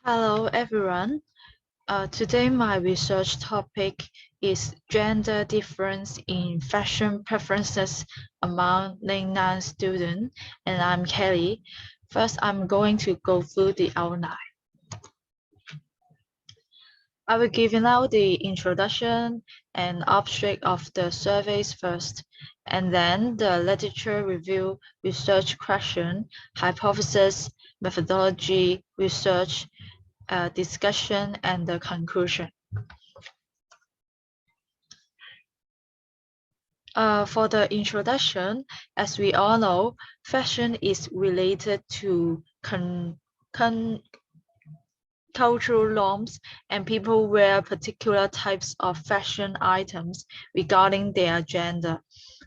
Hello everyone. Today my research topic is gender difference in fashion preferences among Ningnan students, and I'm Kelly. First, I'm going to go through the outline. I will give you now the introduction and abstract of the surveys first, and then the literature review, research question, hypothesis, methodology, research, discussion, and the conclusion. For the introduction, as we all know, fashion is related to cultural norms, and people wear particular types of fashion items regarding their gender.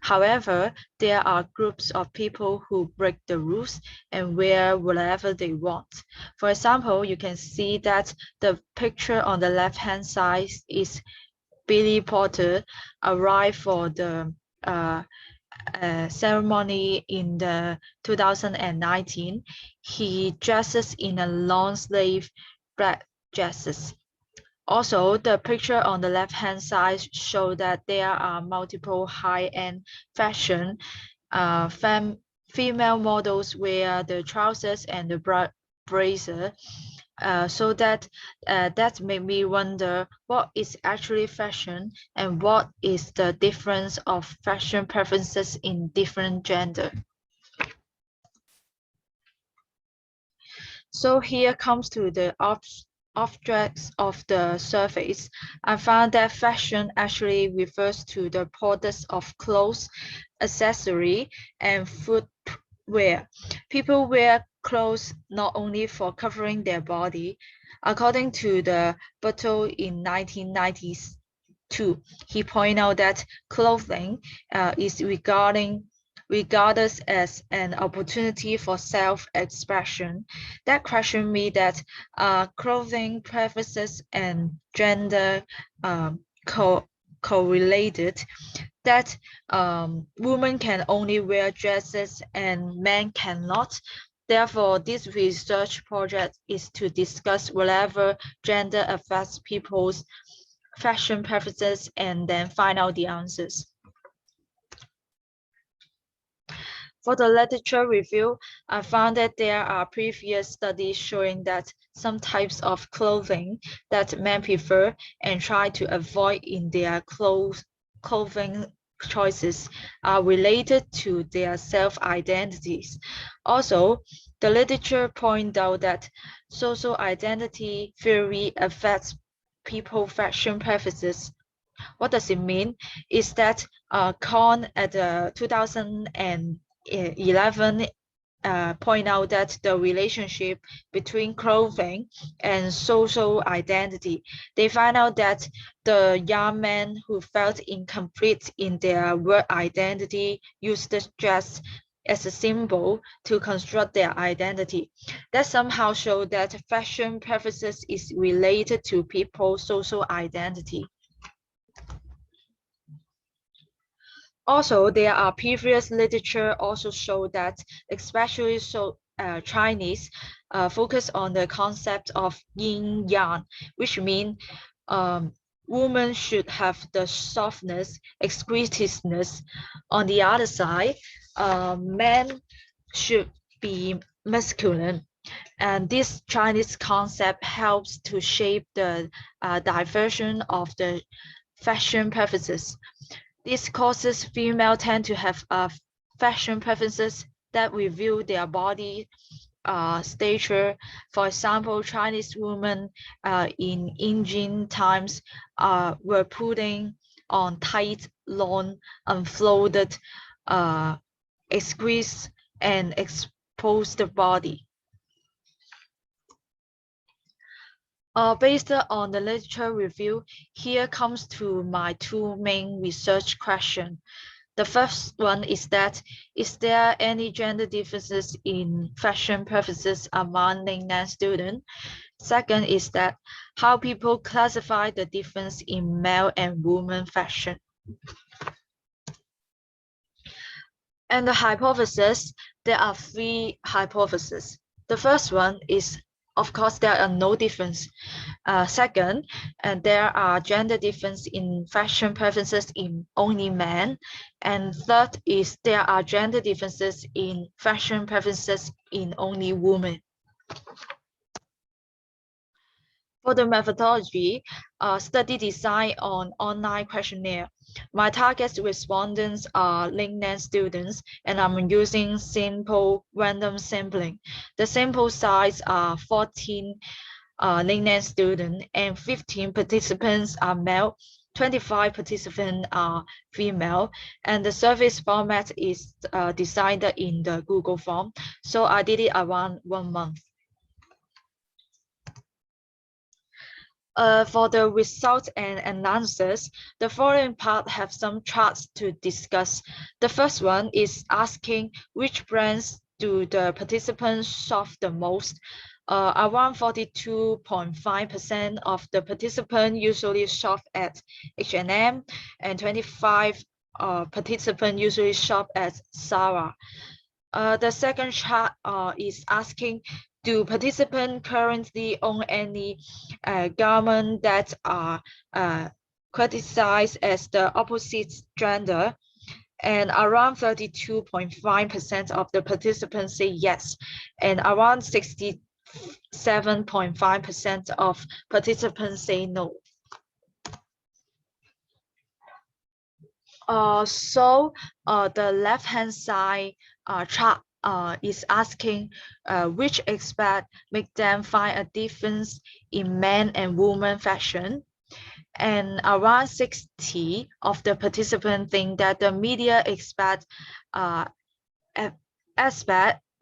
However, there are groups of people who break the rules and wear whatever they want. For example, you can see that the picture on the left-hand side is Billy Porter arrived for the uh, ceremony in the 2019. He dresses in a long sleeve black dresses. Also, the picture on the left-hand side show that there are multiple high-end fashion female models wear the trousers and the bracer. So that made me wonder what is actually fashion and what is the difference of fashion preferences in different gender. So here comes to the objects of the surface. I found that fashion actually refers to the products of clothes, accessory, and footwear. People wear clothes not only for covering their body. According to the Buttle in 1992, he pointed out that clothing is regarded as an opportunity for self-expression. That questioned me that clothing preferences and gender correlated, that women can only wear dresses and men cannot. Therefore, this research project is to discuss whatever gender affects people's fashion preferences and then find out the answers. For the literature review, I found that there are previous studies showing that some types of clothing that men prefer and try to avoid in their clothing choices are related to their self-identities. Also, the literature points out that social identity theory affects people's fashion preferences. What does it mean? Is that Kohn at the 2011 point out that the relationship between clothing and social identity. They find out that the young men who felt incomplete in their work identity used the dress as a symbol to construct their identity. That somehow shows that fashion preferences is related to people's social identity. Also, there are previous literature also show that, especially Chinese, focus on the concept of yin yang, which means women should have the softness, exquisiteness. On the other side, men should be masculine. And this Chinese concept helps to shape the diversion of the fashion preferences. This causes females tend to have fashion preferences that reveal their body stature. For example, Chinese women in ancient times were putting on tight, long, unfolded, uh, exquisite, and exposed body. Based on the literature review, here comes to my two main research questions. The first one is that, is there any gender differences in fashion preferences among Ningnan students? Second is that, how people classify the difference in male and woman fashion. And the hypothesis, there are three hypotheses. The first one is Of course, there are no difference. Second, and there are gender difference in fashion preferences in only men. And third is there are gender differences in fashion preferences in only women. For the methodology, study design on online questionnaire. My target respondents are LinkedIn students, and I'm using simple random sampling. The sample size are 14 LinkedIn students, and 15 participants are male, 25 participants are female, and the survey format is designed in the Google form. So I did it around 1 month. For the results and analysis, the following part have some charts to discuss. The first one is asking which brands do the participants shop the most. Around 42.5% of the participants usually shop at H&M, and 25 participants usually shop at Zara. The second chart is asking, do participants currently own any garment that are criticized as the opposite gender? And around 32.5% of the participants say yes, and around 67.5% of participants say no. The left-hand side chart is asking which aspect make them find a difference in men and women fashion. And around 60 of the participants think that the media aspect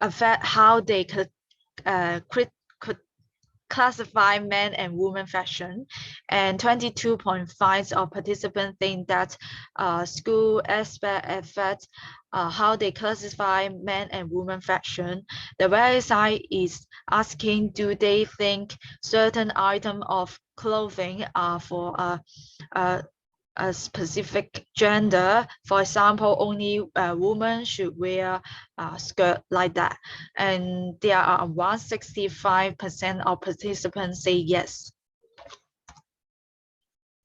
affect how they could classify men and women fashion, and 22.5 of participants think that school aspect affects how they classify men and women fashion. The right side is asking, do they think certain item of clothing are for a specific gender? For example, only a woman should wear a skirt like that. And there are around 65% of participants say yes.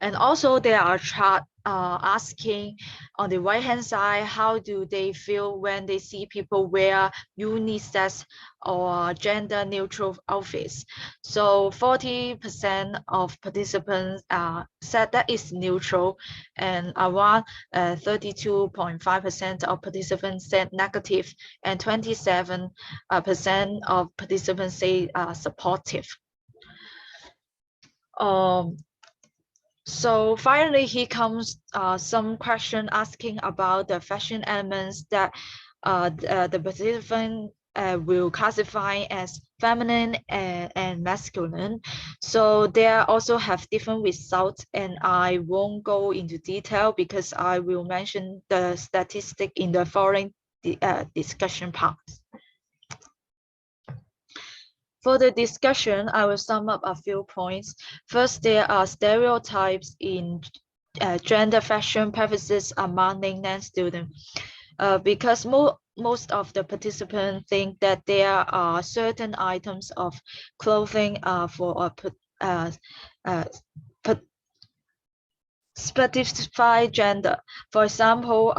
And also there are charts asking on the right hand side, how do they feel when they see people wear unisex or gender neutral outfits? So 40% of participants said that is neutral, and around 32.5% of participants said negative, and 27% of participants say supportive. So finally, here comes some question asking about the fashion elements that the participant will classify as feminine and masculine. So they also have different results, and I won't go into detail because I will mention the statistic in the following discussion parts. For the discussion, I will sum up a few points. First, there are stereotypes in gender fashion preferences among LinkedIn students, because most of the participants think that there are certain items of clothing for a specify gender. For example,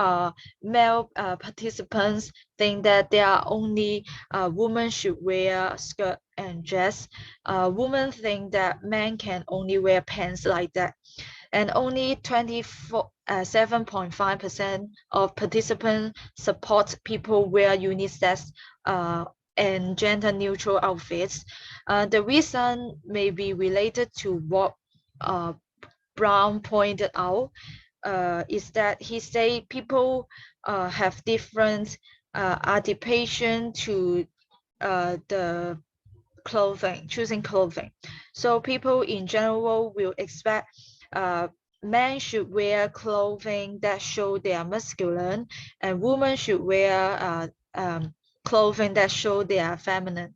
male participants think that there are only women should wear skirt and dress. Women think that men can only wear pants like that. And only 7.5% of participants support people wear unisex and gender neutral outfits. The reason may be related to what Brown pointed out, is that he said people have different adaptation to the clothing, choosing clothing. So people in general will expect men should wear clothing that show they are masculine, and women should wear clothing that show they are feminine.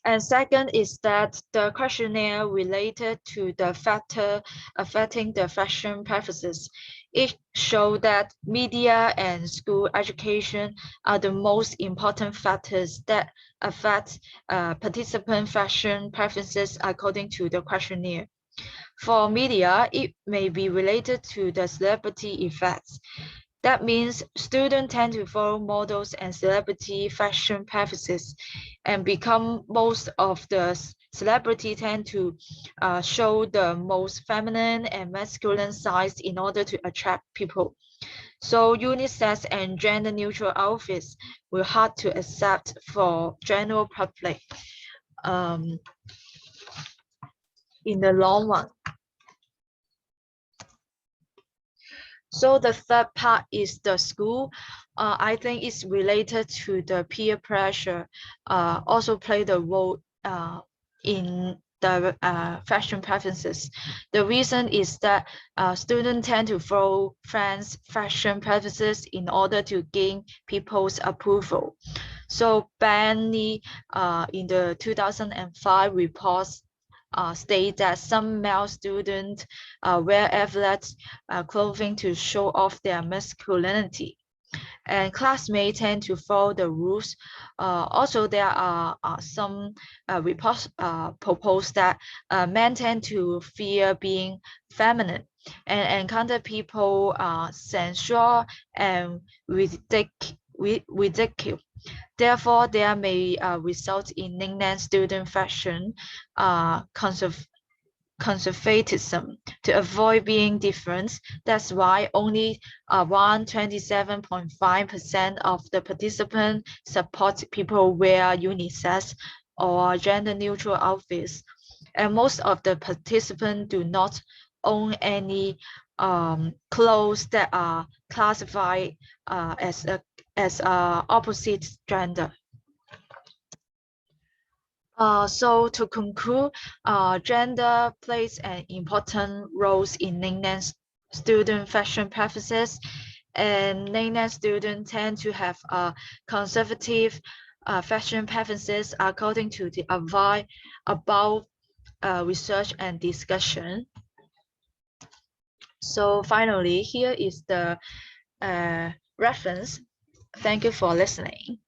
And second is that the questionnaire related to the factor affecting the fashion preferences. It showed that media and school education are the most important factors that affect participant fashion preferences according to the questionnaire. For media, it may be related to the celebrity effects. That means students tend to follow models and celebrity fashion preferences, and become most of the celebrity tend to show the most feminine and masculine sides in order to attract people. So unisex and gender-neutral outfits will hard to accept for general public in the long run. So the third part is the school. I think it's related to the peer pressure, also play the role in the fashion preferences. The reason is that students tend to follow friends' fashion preferences in order to gain people's approval. So Benny in the 2005 reports state that some male students wear athletes clothing to show off their masculinity, and classmates tend to follow the rules. Also, there are some reports propose that men tend to fear being feminine and encounter people sensual and ridicule. Therefore, there may result in nickname student fashion conservatism to avoid being different. That's why only around 27.5% of the participants support people wear unisex or gender-neutral outfits, and most of the participants do not own any clothes that are classified as opposite gender. So to conclude, gender plays an important role in Ningnan student fashion preferences, and Ningnan students tend to have conservative fashion preferences according to the above research and discussion. So finally, here is the reference. Thank you for listening.